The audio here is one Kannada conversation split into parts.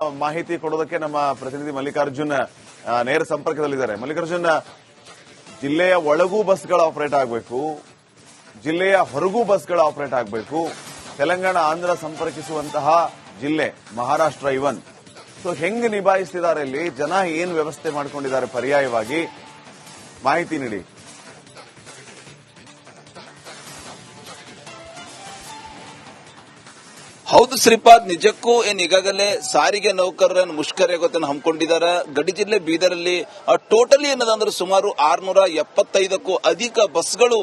ಮಾಹಿತಿ ಕೊಡೋದಕ್ಕೆ ನಮ್ಮ ಪ್ರತಿನಿಧಿ ಮಲ್ಲಿಕಾರ್ಜುನ್ ನೇರ ಸಂಪರ್ಕದಲ್ಲಿದ್ದಾರೆ. ಮಲ್ಲಿಕಾರ್ಜುನ್, ಜಿಲ್ಲೆಯ ಒಳಗೂ ಬಸ್ಗಳು ಆಪರೇಟ್ ಆಗಬೇಕು, ಜಿಲ್ಲೆಯ ಹೊರಗೂ ಬಸ್ಗಳು ಆಪರೇಟ್ ಆಗಬೇಕು. ತೆಲಂಗಾಣ ಆಂಧ್ರ ಸಂಪರ್ಕಿಸುವಂತಹ ಜಿಲ್ಲೆ ಮಹಾರಾಷ್ಟ್ರ ಇವನ್. ಸೊ ಹೆಂಗ್ ನಿಭಾಯಿಸ್ತಿದ್ದಾರೆ ಇಲ್ಲಿ ಜನ, ಏನ್ ವ್ಯವಸ್ಥೆ ಮಾಡ್ಕೊಂಡಿದ್ದಾರೆ ಪರ್ಯಾಯವಾಗಿ, ಮಾಹಿತಿ ನೀಡಿ. ಹೌದು ಶ್ರೀಪಾದ್, ನಿಜಕ್ಕೂ ಈಗಾಗಲೇ ಸಾರಿಗೆ ನೌಕರರನ್ನು ಮುಷ್ಕರ ಹಮ್ಮಿಕೊಂಡಿದ್ದಾರೆ. ಗಡಿ ಜಿಲ್ಲೆ ಬೀದರಲ್ಲಿ ಟೋಟಲಿ ಏನದಂದ್ರೆ ಸುಮಾರು 675ಕ್ಕೂ ಅಧಿಕ ಬಸ್ಗಳು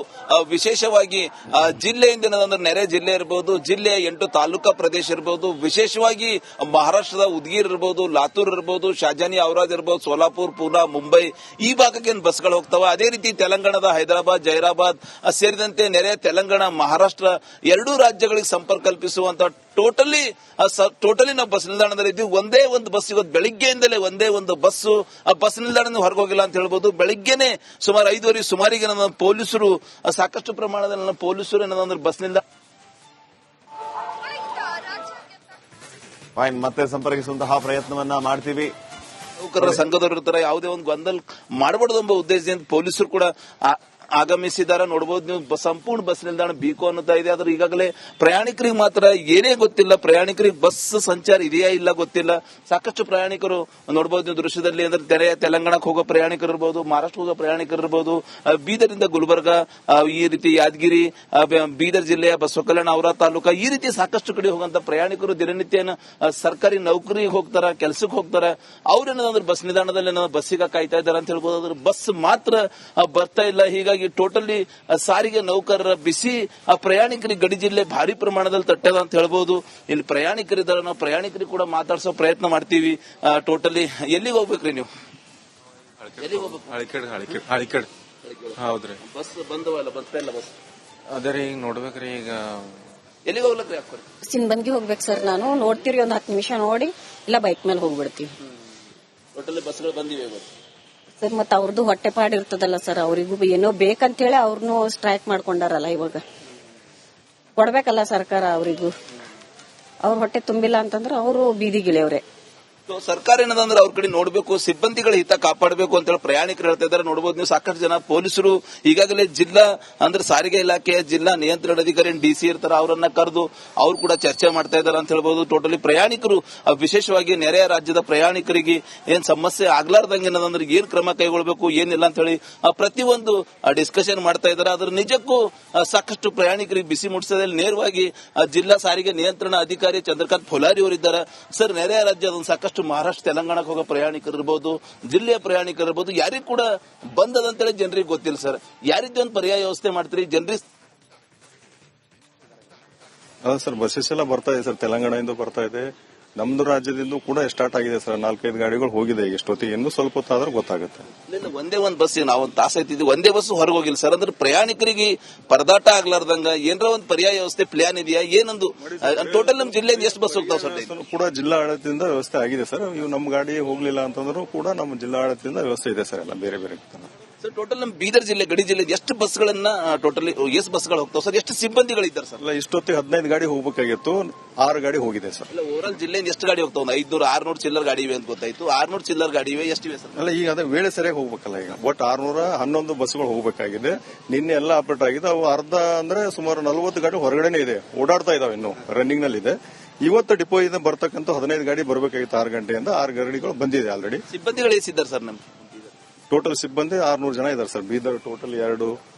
ವಿಶೇಷವಾಗಿ ಜಿಲ್ಲೆಯಿಂದ ಏನದಂದ್ರೆ ನೆರೆ ಜಿಲ್ಲೆ ಇರಬಹುದು, ಜಿಲ್ಲೆಯ 8 ತಾಲೂಕಾ ಪ್ರದೇಶ ಇರಬಹುದು, ವಿಶೇಷವಾಗಿ ಮಹಾರಾಷ್ಟ್ರದ ಉದ್ಗೀರ್ ಇರಬಹುದು, ಲಾತೂರ್ ಇರಬಹುದು, ಶಾಜಾನಿ ಔರಾದ್ ಇರಬಹುದು, ಸೋಲಾಪುರ್, ಪೂನಾ, ಮುಂಬೈ ಈ ಭಾಗಕ್ಕೆ ಬಸ್ಗಳು ಹೋಗ್ತವೆ. ಅದೇ ರೀತಿ ತೆಲಂಗಾಣದ ಹೈದರಾಬಾದ್, ಜೈರಾಬಾದ್ ಸೇರಿದಂತೆ ನೆರೆ ತೆಲಂಗಾಣ, ಮಹಾರಾಷ್ಟ್ರ ಎರಡೂ ರಾಜ್ಯಗಳಿಗೆ ಸಂಪರ್ಕ ಕಲ್ಪಿಸುವಂತ ಟೋಟಲಿ ನಾವು ಬಸ್ ನಿಲ್ದಾಣದಲ್ಲಿ ಇದ್ದೀವಿ. ಒಂದೇ ಒಂದು ಬಸ್ ಇವತ್ತು ಬೆಳಿಗ್ಗೆಯಿಂದಲೇ ಒಂದೇ ಒಂದು ಬಸ್ಸು ಆ ಬಸ್ ನಿಲ್ದಾಣ ಹೊರಗೆ ಹೋಗಿಲ್ಲ ಅಂತ ಹೇಳ್ಬೋದು. ಬೆಳಿಗ್ಗೆನೆ ಸುಮಾರು 5:30 ಸುಮಾರಿಗೆ ನನ್ನ ಪೊಲೀಸರು ಸಾಕಷ್ಟು ಪ್ರಮಾಣದಲ್ಲಿ ನನ್ನ ಪೊಲೀಸರು ಏನಂದ್ರೆ ಬಸ್ ನಿಲ್ದಾಣ ಮತ್ತೆ ಸಂಪರ್ಕಿಸುವಂತಹ ಪ್ರಯತ್ನವನ್ನ ಮಾಡ್ತೀವಿ. ನೌಕರರ ಸಂಘದವರು ಇರ್ತಾರೆ, ಯಾವುದೇ ಒಂದು ಗೊಂದಲ ಮಾಡಬಾರ್ದು ಎಂಬ ಉದ್ದೇಶದಿಂದ ಪೊಲೀಸರು ಕೂಡ ಆಗಮಿಸಿದ್ದಾರೆ. ನೋಡಬಹುದು ನೀವು, ಸಂಪೂರ್ಣ ಬಸ್ ನಿಲ್ದಾಣ ಬೀಕೋ ಅನ್ನುತ್ತಾ ಇದೆ. ಆದ್ರೆ ಈಗಾಗಲೇ ಪ್ರಯಾಣಿಕರಿಗೆ ಮಾತ್ರ ಏನೇ ಗೊತ್ತಿಲ್ಲ, ಪ್ರಯಾಣಿಕರಿಗೆ ಬಸ್ ಸಂಚಾರ ಇದೆಯಾ ಇಲ್ಲ ಗೊತ್ತಿಲ್ಲ. ಸಾಕಷ್ಟು ಪ್ರಯಾಣಿಕರು ನೋಡಬಹುದು ನೀವು ದೃಶ್ಯದಲ್ಲಿ, ಅಂದ್ರೆ ತೆಲಂಗಾಣಕ್ಕೆ ಹೋಗೋ ಪ್ರಯಾಣಿಕರು ಇರಬಹುದು, ಮಹಾರಾಷ್ಟ್ರ ಹೋಗೋ ಪ್ರಯಾಣಿಕರು ಇರಬಹುದು, ಬೀದರಿಂದ ಗುಲ್ಬರ್ಗ, ಈ ರೀತಿ ಯಾದಗಿರಿ, ಬೀದರ್ ಜಿಲ್ಲೆಯ ಬಸವಕಲ್ಯಾಣ ಔರಾದ್ ತಾಲೂಕಾ ಈ ರೀತಿ ಸಾಕಷ್ಟು ಕಡೆ ಹೋಗುವಂತ ಪ್ರಯಾಣಿಕರು ದಿನನಿತ್ಯ ಸರ್ಕಾರಿ ನೌಕರಿಗೆ ಹೋಗ್ತಾರ, ಕೆಲಸಕ್ಕೆ ಹೋಗ್ತಾರೆ. ಅವ್ರೇನಂದ್ರೆ ಬಸ್ ನಿಲ್ದಾಣದಲ್ಲಿ ಬಸ್ಸಿಗೆ ಕಾಯ್ತಾ ಇದ್ದಾರೆ ಅಂತ ಹೇಳ್ಬೋದು. ಆದ್ರೆ ಬಸ್ ಮಾತ್ರ ಬರ್ತಾ ಇಲ್ಲ. ಹೀಗಾಗಿ ಟೋಟಲಿ ಸಾರಿಗೆ ನೌಕರರ ಬಿಸಿ ಪ್ರಯಾಣಿಕರಿಗೆ ಗಡಿ ಜಿಲ್ಲೆ ಭಾರಿ ಪ್ರಮಾಣದಲ್ಲಿ ತಟ್ಟದ ಅಂತ ಹೇಳ್ಬೋದು. ಇಲ್ಲಿ ಪ್ರಯಾಣಿಕರಿದ್ದಾರೆ, ನಾವು ಪ್ರಯಾಣಿಕರಿಗೆ ಕೂಡ ಮಾತಾಡ್ಸೋ ಪ್ರಯತ್ನ ಮಾಡ್ತೀವಿ. ಟೋಟಲಿ ಎಲ್ಲಿಗೆ ಹೋಗ್ಬೇಕ್ರಿ ನೀವು? ಎಲ್ಲಿಗೆ ಹೋಗ್ಬೇಕು? ಹೌದ್ರಿ, ಬಸ್ ಬಂದವಲ್ಲ, ಬರ್ತಾ ಇಲ್ಲ ಬಸ್. ಅದೇ ರೀ ಈಗ ನೋಡ್ಬೇಕ್ರಿ. ಈಗ ಎಲ್ಲಿಗೆ ಹೋಗ್ಲಕ್ರಿ? ಸಿಂಬಂದಿಗೆ ಹೋಗ್ಬೇಕು ಸರ್. ನಾನು ನೋಡ್ತೀರಿ, ಒಂದ್ 10 ನಿಮಿಷ ನೋಡಿ ಇಲ್ಲ ಬೈಕ್ ಮೇಲೆ ಹೋಗ್ಬಿಡ್ತೀವಿ. ಟೋಟಲಿ ಬಸ್ಗಳು ಬಂದಿವೆ ಸರ್. ಮತ್ತೆ ಅವ್ರದ್ದು ಹೊಟ್ಟೆಪಾಡು ಇರ್ತದಲ್ಲ ಸರ್, ಅವರಿಗೂ ಏನೋ ಬೇಕಂತೇಳಿ ಅವ್ರನ್ನೂ ಸ್ಟ್ರೈಕ್ ಮಾಡ್ಕೊಂಡಾರಲ್ಲ. ಇವಾಗ ಕೊಡ್ಬೇಕಲ್ಲ ಸರ್ಕಾರ ಅವರಿಗೂ. ಅವ್ರ ಹೊಟ್ಟೆ ತುಂಬಿಲ್ಲ ಅಂತಂದ್ರೆ ಅವರು ಬೀದಿಗಿಳಿಯವ್ರೆ. ಸರ್ಕಾರ ಏನದಂದ್ರೆ ಅವ್ರ ಕಡೆ ನೋಡಬೇಕು, ಸಿಬ್ಬಂದಿಗಳ ಹಿತ ಕಾಪಾಡಬೇಕು ಅಂತ ಹೇಳಿ ಪ್ರಯಾಣಿಕರು ಹೇಳ್ತಾ ಇದ್ದಾರೆ. ನೋಡಬಹುದು ನೀವು, ಸಾಕಷ್ಟು ಜನ ಪೊಲೀಸರು ಈಗಾಗಲೇ ಜಿಲ್ಲಾ ಅಂದ್ರೆ ಸಾರಿಗೆ ಇಲಾಖೆಯ ಜಿಲ್ಲಾ ನಿಯಂತ್ರಣಾಧಿಕಾರಿ ಡಿಸಿ ಇರ್ತಾರೆ, ಅವರನ್ನ ಕರೆದು ಅವ್ರು ಕೂಡ ಚರ್ಚೆ ಮಾಡ್ತಾ ಇದ್ದಾರೆ ಅಂತ ಹೇಳ್ಬಹುದು. ಟೋಟಲಿ ಪ್ರಯಾಣಿಕರು, ವಿಶೇಷವಾಗಿ ನೆರೆಯ ರಾಜ್ಯದ ಪ್ರಯಾಣಿಕರಿಗೆ ಏನ್ ಸಮಸ್ಯೆ ಆಗ್ಲಾರ್ದಂಗೆ ಏನದಂದ್ರೆ ಏನ್ ಕ್ರಮ ಕೈಗೊಳ್ಳಬೇಕು ಏನಿಲ್ಲ ಅಂತ ಹೇಳಿ ಪ್ರತಿಯೊಂದು ಡಿಸ್ಕಷನ್ ಮಾಡ್ತಾ ಇದ್ದಾರೆ. ಅದ್ರ ನಿಜಕ್ಕೂ ಸಾಕಷ್ಟು ಪ್ರಯಾಣಿಕರಿಗೆ ಬಿಸಿ ಮುಟ್ಟಿಸೋದ್ರಲ್ಲಿ ನೇರವಾಗಿ ಜಿಲ್ಲಾ ಸಾರಿಗೆ ನಿಯಂತ್ರಣ ಅಧಿಕಾರಿ ಚಂದ್ರಕಾಂತ್ ಫುಲಾರಿ ಅವರಿದ್ದಾರೆ. ಸರ್, ನೆರೆಯ ರಾಜ್ಯದ ಸಾಕಷ್ಟು ಮಹಾರಾಷ್ಟ್ರ, ತೆಲಂಗಾಣಕ್ಕೆ ಹೋಗೋ ಪ್ರಯಾಣಿಕರು ಇರಬಹುದು, ಜಿಲ್ಲೆಯ ಪ್ರಯಾಣಿಕರು ಇರಬಹುದು, ಯಾರಿಗೂ ಕೂಡ ಬಂದದಂತೇಳಿ ಜನರಿಗೆ ಗೊತ್ತಿಲ್ಲ. ಸರ್, ಯಾರಿದ್ದೇ ಒಂದು ಪರ್ಯಾಯ ವ್ಯವಸ್ಥೆ ಮಾಡ್ತೀರಿ ಜನರಿಗೆ? ಅಲ್ಲ ಸರ್, ಬಸ್ಸಸ್ ಎಲ್ಲ ಬರ್ತಾ ಇದೆ ಸರ್, ತೆಲಂಗಾಣದಿಂದ ಬರ್ತಾ ಇದೆ. ನಮ್ದು ರಾಜ್ಯದಿಂದ ಕೂಡ ಸ್ಟಾರ್ಟ್ ಆಗಿದೆ ಸರ್. 4-5 ಗಾಡಿಗಳು ಹೋಗಿದೆ ಎಷ್ಟೊತ್ತಿಗೆ, ಇನ್ನೂ ಸ್ವಲ್ಪ ಹೊತ್ತಾದ್ರೆ ಗೊತ್ತಾಗುತ್ತೆ. ಒಂದೇ ಒಂದು ಬಸ್ ನಾವೊಂದು ತಾಸ ಐತಿದ್ವಿ, ಒಂದೇ ಬಸ್ ಹೊರಗೆ ಹೋಗಿಲ್ಲ ಸರ್. ಅಂದ್ರೆ ಪ್ರಯಾಣಿಕರಿಗೆ ಪರದಾಟ ಆಗ್ಲಾರ್ದಂಗ ಏನರ ಒಂದು ಪರ್ಯಾಯ ವ್ಯವಸ್ಥೆ ಪ್ಲಾನ್ ಇದೆಯಾ? ಏನೊಂದು ಟೋಟಲ್ ನಮ್ಮ ಜಿಲ್ಲೆಯಿಂದ ಎಷ್ಟು ಬಸ್ ಹೋಗ್ತಾವ ಸರ್? ಕೂಡ ಜಿಲ್ಲಾ ಆಡಳಿತದಿಂದ ವ್ಯವಸ್ಥೆ ಆಗಿದೆ ಸರ್. ಇವು ನಮ್ಮ ಗಾಡಿ ಹೋಗ್ಲಿಲ್ಲ ಅಂತಂದ್ರೂ ಕೂಡ ನಮ್ಮ ಜಿಲ್ಲಾ ಆಡಳಿತದಿಂದ ವ್ಯವಸ್ಥೆ ಇದೆ ಸರ್, ಎಲ್ಲ ಬೇರೆ ಬೇರೆ. ಸರ್, ಟೋಟಲ್ ನಮ್ಮ ಬೀದರ್ ಜಿಲ್ಲೆ ಗಡಿ ಜಿಲ್ಲೆ ಎಷ್ಟು ಬಸ್ಗಳನ್ನ ಟೋಟಲಿ ಎಷ್ಟು ಬಸ್ಗಳು ಹೋಗ್ತಾವ ಸರ್? ಎಷ್ಟು ಸಿಬ್ಬಂದಿಗಳಿದ್ದಾರೆ ಸರ್? ಅಲ್ಲ, ಇಷ್ಟೊತ್ತಿಗೆ 15 ಗಾಡಿ ಹೋಗ್ಬೇಕಾಗಿತ್ತು, 6 ಗಾಡಿ ಹೋಗಿದೆ ಸರ್. ಓವರಾಲ್ ಜಿಲ್ಲೆಯಿಂದ ಎಷ್ಟು ಗಾಡಿ ಹೋಗ್ತಾವ? 500-600 ಚಿಲ್ಲರ್ ಗಾಡಿ ಇವೆ ಅಂತ ಗೊತ್ತಾಯ್ತು. 600 ಚಿಲ್ಲರ್ ಗಾಡಿ ಇವೆ, ಎಷ್ಟಿವೆ ಸರ್? ಅಲ್ಲ, ಈಗ ಅದೇ ವೇಳೆ ಸರಿಯಾಗಿ ಹೋಗ್ಬೇಕಲ್ಲ. ಈಗ ಒಟ್ಟು 611 ಬಸ್ಗಳು ಹೋಗ್ಬೇಕಾಗಿದೆ. ನಿನ್ನೆ ಎಲ್ಲ ಆಪರೇಟ್ ಆಗಿದೆ. ಅವು ಅರ್ಧ ಅಂದ್ರೆ ಸುಮಾರು 40 ಗಾಡಿ ಹೊರಗಡೆನೆ ಇದೆ, ಓಡಾಡ್ತಾ ಇದಾವೆ, ಇನ್ನು ರನ್ನಿಂಗ್ ನಲ್ಲಿ ಇದೆ. ಇವತ್ತು ಡಿಪೋ ಇಂದ ಬರ್ತಕ್ಕಂಥ 15 ಗಾಡಿ ಬರಬೇಕಾಗಿತ್ತು 6 ಗಂಟೆಯಿಂದ. 6 ಗಾಡಿಗಳು ಬಂದಿದೆ ಆಲ್ರೆಡಿ. ಸಿಬ್ಬಂದಿಗಳು ಎಷ್ಟಿದ್ದಾರೆ ಸರ್? ನಮ್ಗೆ ಟೋಟಲ್ ಸಿಬ್ಬಂದಿ 600 ಜನ ಇದ್ದಾರೆ ಸರ್. ಬೀದರ್ ಟೋಟಲ್ 2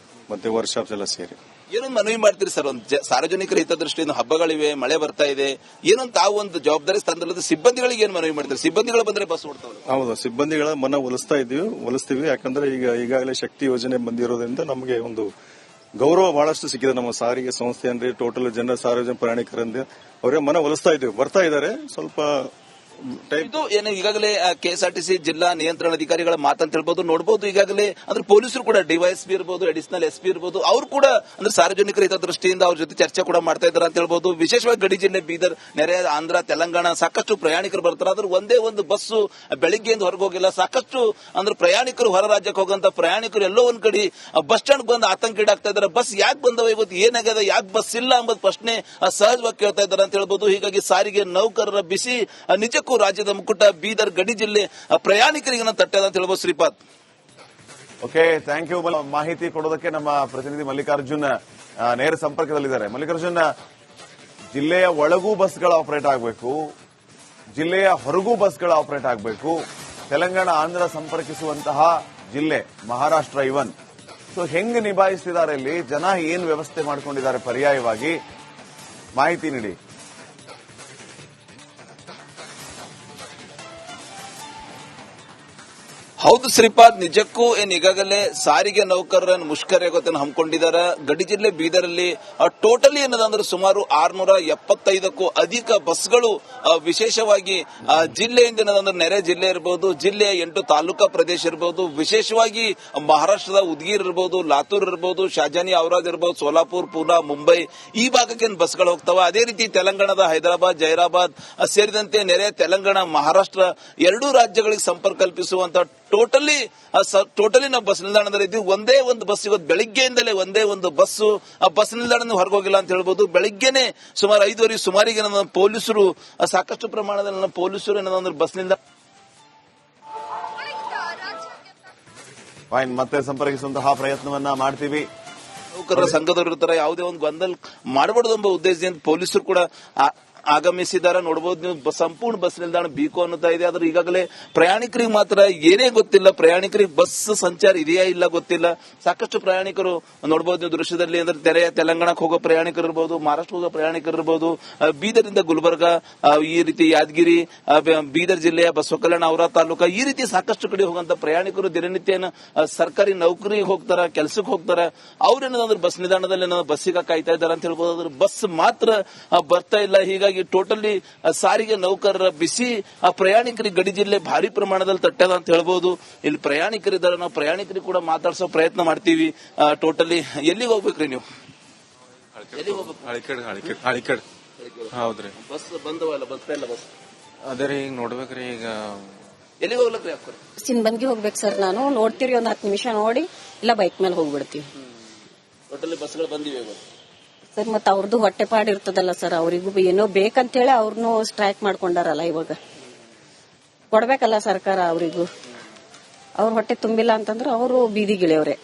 ಮತ್ತೆ ವರ್ಕ್ಶಾಪ್ಸ್ ಎಲ್ಲ ಸೇರಿ. ಏನೊಂದು ಮನವಿ ಮಾಡ್ತೀರಿ ಸರ್? ಒಂದು ಸಾರ್ವಜನಿಕರ ಹಿತದೃಷ್ಟಿಯಿಂದ ಹಬ್ಬಗಳಿವೆ, ಮಳೆ ಬರ್ತಾ ಇದೆ, ಏನೊಂದು ತಾವು ಒಂದು ಜವಾಬ್ದಾರಿ ಸ್ಥಾನದಲ್ಲಿ ಸಿಬ್ಬಂದಿಗಳಿಗೆ ಏನ್ ಮನವಿ ಮಾಡ್ತೀರಿ? ಸಿಬ್ಬಂದಿಗಳು ಬಂದ್ರೆ ಬಸ್ ಓಡ್ತಾವೆ. ಹೌದು, ಸಿಬ್ಬಂದಿಗಳ ಮನ ಒಲಿಸ್ತೀವಿ. ಯಾಕಂದ್ರೆ ಈಗಾಗಲೇ ಶಕ್ತಿ ಯೋಜನೆ ಬಂದಿರೋದ್ರಿಂದ ನಮಗೆ ಒಂದು ಗೌರವ ಬಹಳಷ್ಟು ಸಿಕ್ಕಿದೆ ನಮ್ಮ ಸಾರಿಗೆ ಸಂಸ್ಥೆ ಅಂದ್ರೆ. ಟೋಟಲ್ ಜನರ ಸಾರ್ವಜನಿಕ ಪ್ರಯಾಣಿಕರಿಂದ ಅವರೇ ಮನ ಒಲಿಸ್ತಾ ಇದ್ದೀವಿ, ಬರ್ತಾ ಇದ್ದಾರೆ. ಸ್ವಲ್ಪ ಇದು ಏನು ಈಗಾಗಲೇ ಕೆಎಸ್ಆರ್ಟಿಸಿ ಜಿಲ್ಲಾ ನಿಯಂತ್ರಣಾಧಿಕಾರಿಗಳ ಮಾತಂತ ಹೇಳ್ಬೋದು. ನೋಡಬಹುದು ಈಗಾಗಲೇ ಅಂದ್ರೆ ಪೊಲೀಸರು ಕೂಡ ಡಿವೈಎಸ್ಪಿ ಇರಬಹುದು, ಅಡಿಷನಲ್ ಎಸ್ಪಿ ಇರಬಹುದು, ಅವರು ಕೂಡ ಅಂದ್ರೆ ಸಾರ್ವಜನಿಕರ ಹಿತದೃಷ್ಟಿಯಿಂದ ಅವ್ರ ಜೊತೆ ಚರ್ಚೆ ಕೂಡ ಮಾಡ್ತಾ ಇದ್ದಾರೆ ಅಂತ ಹೇಳ್ಬೋದು. ವಿಶೇಷವಾಗಿ ಗಡಿ ಜಿಲ್ಲೆ ಬೀದರ್, ನೆರೆಯ ಆಂಧ್ರ, ತೆಲಂಗಾಣ ಸಾಕಷ್ಟು ಪ್ರಯಾಣಿಕರು ಬರ್ತಾರೆ. ಆದ್ರೆ ಒಂದೇ ಒಂದು ಬಸ್ಸು ಬೆಳಿಗ್ಗೆಯಿಂದ ಹೊರಗೆ ಹೋಗಿಲ್ಲ. ಸಾಕಷ್ಟು ಅಂದ್ರೆ ಪ್ರಯಾಣಿಕರು ಹೊರ ರಾಜ್ಯಕ್ಕೆ ಹೋಗಂತ ಪ್ರಯಾಣಿಕರು ಎಲ್ಲೋ ಒಂದ್ ಕಡೆ ಬಸ್ ಸ್ಟಾಂಡ್ ಬಂದು ಆತಂಕ ಈಡಾಗ್ತಾ ಇದ್ದಾರೆ. ಬಸ್ ಯಾಕೆ ಬಂದವ, ಇವತ್ತು ಏನಾಗದ, ಯಾಕೆ ಬಸ್ ಇಲ್ಲ ಎಂಬುದು ಪ್ರಶ್ನೆ ಸಹಜವಾಗಿ ಕೇಳ್ತಾ ಇದ್ದಾರೆ ಅಂತ ಹೇಳ್ಬೋದು. ಹೀಗಾಗಿ ಸಾರಿಗೆ ನೌಕರರ ಬಿಸಿ ನಿಜಕ್ಕೂ ನಿಜಕ್ಕೂ ರಾಜ್ಯದ ಮುಕ್ಕುಟ ಬೀದರ್ ಗಡಿ ಜಿಲ್ಲೆ ಪ್ರಯಾಣಿಕರಿಗೆ ತಟ್ಟದ ಅಂತ ಹೇಳ್ಬೋದು ಶ್ರೀಪಾದ್. Okay, thank you. ಮಾಹಿತಿ ಕೊಡೋದಕ್ಕೆ ನಮ್ಮ ಪ್ರತಿನಿಧಿ ಮಲ್ಲಿಕಾರ್ಜುನ್ ನೇರ ಸಂಪರ್ಕದಲ್ಲಿದ್ದಾರೆ. ಮಲ್ಲಿಕಾರ್ಜುನ್, ಜಿಲ್ಲೆಯ ಒಳಗೂ ಬಸ್ಗಳ ಆಪರೇಟ್ ಆಗಬೇಕು, ಜಿಲ್ಲೆಯ ಹೊರಗೂ ಬಸ್ಗಳ ಆಪರೇಟ್ ಆಗಬೇಕು, ತೆಲಂಗಾಣ ಆಂಧ್ರ ಸಂಪರ್ಕಿಸುವಂತಹ ಜಿಲ್ಲೆ ಮಹಾರಾಷ್ಟ್ರ ಇವನ್. ಸೊ ಹೆಂಗ್ ನಿಭಾಯಿಸ್ತಿದ್ದಾರೆ ಇಲ್ಲಿ ಜನ, ಏನ್ ವ್ಯವಸ್ಥೆ ಮಾಡ್ಕೊಂಡಿದ್ದಾರೆ ಪರ್ಯಾಯವಾಗಿ, ಮಾಹಿತಿ ನೀಡಿ. ಹೌದು ಶ್ರೀಪಾದ್, ನಿಜಕ್ಕೂ ಈಗಾಗಲೇ ಸಾರಿಗೆ ನೌಕರರ ಮುಷ್ಕರ ಗೊತ್ತನ್ನು ಹಮ್ಮಿಕೊಂಡಿದ್ದಾರೆ. ಗಡಿ ಜಿಲ್ಲೆ ಬೀದರಲ್ಲಿ ಟೋಟಲಿ ಏನದಂದ್ರೆ ಸುಮಾರು 675ಕ್ಕೂ ಅಧಿಕ ಬಸ್ಗಳು ವಿಶೇಷವಾಗಿ ಜಿಲ್ಲೆಯಿಂದ ಏನದಂದ್ರೆ ನೆರೆ ಜಿಲ್ಲೆ ಇರಬಹುದು, ಜಿಲ್ಲೆಯ 8 ತಾಲೂಕಾ ಪ್ರದೇಶ ಇರಬಹುದು, ವಿಶೇಷವಾಗಿ ಮಹಾರಾಷ್ಟ್ರದ ಉದ್ಗೀರ್ ಇರಬಹುದು, ಲಾತೂರ್ ಇರಬಹುದು, ಶಾಜಾನಿ ಔರಾದ್ ಇರಬಹುದು, ಸೋಲಾಪುರ್, ಪೂನಾ, ಮುಂಬೈ ಈ ಭಾಗಕ್ಕೆ ಬಸ್ಗಳು ಹೋಗ್ತಾವ. ಅದೇ ರೀತಿ ತೆಲಂಗಾಣದ ಹೈದರಾಬಾದ್, ಜೈರಾಬಾದ್ ಸೇರಿದಂತೆ ನೆರೆ ತೆಲಂಗಾಣ, ಮಹಾರಾಷ್ಟ್ರ ಎರಡೂ ರಾಜ್ಯಗಳಿಗೆ ಸಂಪರ್ಕ ಕಲ್ಪಿಸುವಂತ ಟೋಟಲಿ ನಾವು ಬಸ್ ನಿಲ್ದಾಣದಲ್ಲಿ ಇದ್ದೀವಿ. ಒಂದೇ ಒಂದು ಬಸ್ ಇವತ್ತು ಬೆಳಿಗ್ಗೆಯಿಂದಲೇ ಒಂದೇ ಒಂದು ಬಸ್ ನಿಲ್ದಾಣ ಹೊರಗೋಗಿಲ್ಲ ಅಂತ ಹೇಳ್ಬೋದು. ಬೆಳಿಗ್ಗೆನೆ ಸುಮಾರು 5:30 ಸುಮಾರಿಗೆ ಪೊಲೀಸರು ಸಾಕಷ್ಟು ಪ್ರಮಾಣದಲ್ಲಿ ಪೊಲೀಸರು ಬಸ್ ನಿಲ್ದಾಣ ಮತ್ತೆ ಸಂಪರ್ಕಿಸುವಂತಹ ಪ್ರಯತ್ನವನ್ನ ಮಾಡ್ತೀವಿ. ನೌಕರರ ಸಂಘದವರು ಇರ್ತಾರೆ, ಯಾವುದೇ ಒಂದು ಗೊಂದಲ ಮಾಡಬಾರದು ಎಂಬ ಉದ್ದೇಶದಿಂದ ಪೊಲೀಸರು ಕೂಡ ಆಗಮಿಸಿದ್ದಾರೆ. ನೋಡಬಹುದು ನೀವು, ಸಂಪೂರ್ಣ ಬಸ್ ನಿಲ್ದಾಣ ಬೀಕೋ ಅನ್ನುತ್ತಾ ಇದೆ. ಆದ್ರೆ ಈಗಾಗಲೇ ಪ್ರಯಾಣಿಕರಿಗೆ ಮಾತ್ರ ಏನೇ ಗೊತ್ತಿಲ್ಲ, ಪ್ರಯಾಣಿಕರಿಗೆ ಬಸ್ ಸಂಚಾರ ಇದೆಯಾ ಇಲ್ಲ ಗೊತ್ತಿಲ್ಲ. ಸಾಕಷ್ಟು ಪ್ರಯಾಣಿಕರು ನೋಡಬಹುದು ನೀವು ದೃಶ್ಯದಲ್ಲಿ, ಅಂದ್ರೆ ತೆಲಂಗಾಣಕ್ಕೆ ಹೋಗೋ ಪ್ರಯಾಣಿಕರು ಇರಬಹುದು, ಮಹಾರಾಷ್ಟ್ರ ಹೋಗೋ ಪ್ರಯಾಣಿಕರು ಇರಬಹುದು, ಬೀದರಿಂದ ಗುಲ್ಬರ್ಗ, ಈ ರೀತಿ ಯಾದಗಿರಿ, ಬೀದರ್ ಜಿಲ್ಲೆಯ ಬಸವಕಲ್ಯಾಣ ಔರಾದ್ ತಾಲೂಕಾ ಈ ರೀತಿ ಸಾಕಷ್ಟು ಕಡೆ ಹೋಗುವಂತ ಪ್ರಯಾಣಿಕರು ದಿನನಿತ್ಯ ಸರ್ಕಾರಿ ನೌಕರಿಗೆ ಹೋಗ್ತಾರ, ಕೆಲಸಕ್ಕೆ ಹೋಗ್ತಾರ. ಅವ್ರೇನಂದ್ರೆ ಬಸ್ ನಿಲ್ದಾಣದಲ್ಲಿ ಬಸ್ಸಿಗೆ ಕಾಯ್ತಾ ಇದ್ದಾರೆ ಅಂತ ಹೇಳ್ಬೋದು. ಆದ್ರೆ ಬಸ್ ಮಾತ್ರ ಬರ್ತಾ ಇಲ್ಲ. ಹೀಗಾಗಿ ಟೋಟಲಿ ಸಾರಿಗೆ ನೌಕರರ ಬಿಸಿ ಪ್ರಯಾಣಿಕರಿಗೆ ಗಡಿ ಜಿಲ್ಲೆ ಭಾರಿ ಪ್ರಮಾಣದಲ್ಲಿ ತಟ್ಟದ ಅಂತ ಹೇಳ್ಬೋದು. ಇಲ್ಲಿ ಪ್ರಯಾಣಿಕರಿದ್ದಾರೆ, ನಾವು ಪ್ರಯಾಣಿಕರಿಗೆ ಕೂಡ ಮಾತಾಡ್ಸೋ ಪ್ರಯತ್ನ ಮಾಡ್ತೀವಿ. ಟೋಟಲಿ ಎಲ್ಲಿಗೆ ಹೋಗ್ಬೇಕ್ರಿ ನೀವು? ಹಳಿಕಡ್ ಹೌದ್ರಿ. ಬಸ್ ಬಂದವಲ್ಲ, ಬರ್ತಾ ಇಲ್ಲ ಬಸ್. ಅದೇ ರೀ ಈಗ ನೋಡ್ಬೇಕ್ರಿ. ಈಗ ಎಲ್ಲಿಗೆ ಹೋಗ್ಲಕ್ರಿ? ಸಿನ್ಬಂದ್ಗೆ ಹೋಗ್ಬೇಕು ಸರ್. ನಾನು ನೋಡ್ತೀರಿ, ಒಂದ್ 10 ನಿಮಿಷ ನೋಡಿ ಇಲ್ಲ ಬೈಕ್ ಮೇಲೆ ಹೋಗ್ಬಿಡ್ತೀವಿ. ಟೋಟಲಿ ಬಸ್ಗಳು ಬಂದಿವೆ ಸರ್. ಮತ್ತೆ ಅವ್ರದ್ದು ಹೊಟ್ಟೆಪಾಡು ಇರ್ತದಲ್ಲ ಸರ್, ಅವರಿಗೂ ಏನೋ ಬೇಕಂತೇಳಿ ಅವ್ರನ್ನೂ ಸ್ಟ್ರೈಕ್ ಮಾಡ್ಕೊಂಡಾರಲ್ಲ. ಇವಾಗ ಕೊಡ್ಬೇಕಲ್ಲ ಸರ್ಕಾರ ಅವರಿಗೂ. ಅವ್ರ ಹೊಟ್ಟೆ ತುಂಬಿಲ್ಲ ಅಂತಂದ್ರೆ ಅವರು ಬೀದಿಗಿಳಿಯವ್ರೆ.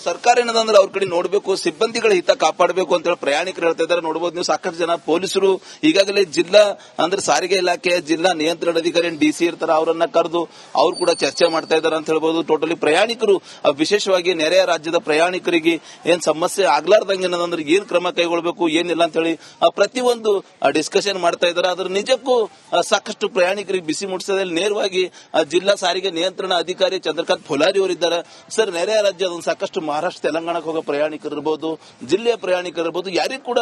ಸರ್ಕಾರ ಏನದಂದ್ರೆ ಅವ್ರ ಕಡೆ ನೋಡಬೇಕು, ಸಿಬ್ಬಂದಿಗಳ ಹಿತ ಕಾಪಾಡಬೇಕು ಅಂತ ಹೇಳಿ ಪ್ರಯಾಣಿಕರು ಹೇಳ್ತಾ ಇದ್ದಾರೆ. ನೋಡಬಹುದು ನೀವು, ಸಾಕಷ್ಟು ಜನ ಪೊಲೀಸರು ಈಗಾಗಲೇ ಜಿಲ್ಲಾ ಅಂದ್ರೆ ಸಾರಿಗೆ ಇಲಾಖೆಯ ಜಿಲ್ಲಾ ನಿಯಂತ್ರಣಾಧಿಕಾರಿ ಡಿಸಿ ಇರ್ತಾರೆ, ಅವರನ್ನ ಕರೆದು ಅವ್ರು ಕೂಡ ಚರ್ಚೆ ಮಾಡ್ತಾ ಇದ್ದಾರೆ ಅಂತ ಹೇಳ್ಬಹುದು. ಟೋಟಲಿ ಪ್ರಯಾಣಿಕರು, ವಿಶೇಷವಾಗಿ ನೆರೆಯ ರಾಜ್ಯದ ಪ್ರಯಾಣಿಕರಿಗೆ ಏನ್ ಸಮಸ್ಯೆ ಆಗ್ಲಾರ್ದಂಗೆ ಏನಂದ್ರೆ ಏನ್ ಕ್ರಮ ಕೈಗೊಳ್ಳಬೇಕು ಏನಿಲ್ಲ ಅಂತ ಹೇಳಿ ಪ್ರತಿಯೊಂದು ಡಿಸ್ಕಷನ್ ಮಾಡ್ತಾ ಇದ್ದಾರೆ. ಅದ್ರ ನಿಜಕ್ಕೂ ಸಾಕಷ್ಟು ಪ್ರಯಾಣಿಕರಿಗೆ ಬಿಸಿ ಮುಟ್ಟಿಸೋದ್ರಲ್ಲಿ ನೇರವಾಗಿ ಜಿಲ್ಲಾ ಸಾರಿಗೆ ನಿಯಂತ್ರಣ ಅಧಿಕಾರಿ ಚಂದ್ರಕಾಂತ್ ಫುಲಾರಿ ಅವರಿದ್ದಾರೆ. ಸರ್, ನೆರೆಯ ರಾಜ್ಯದ ಸಾಕಷ್ಟು ಮಹಾರಾಷ್ಟ್ರ, ತೆಲಂಗಾಣಕ್ಕೆ ಹೋಗೋ ಪ್ರಯಾಣಿಕರು ಇರಬಹುದು, ಜಿಲ್ಲೆಯ ಪ್ರಯಾಣಿಕರು ಇರಬಹುದು, ಯಾರಿಗೂ ಕೂಡ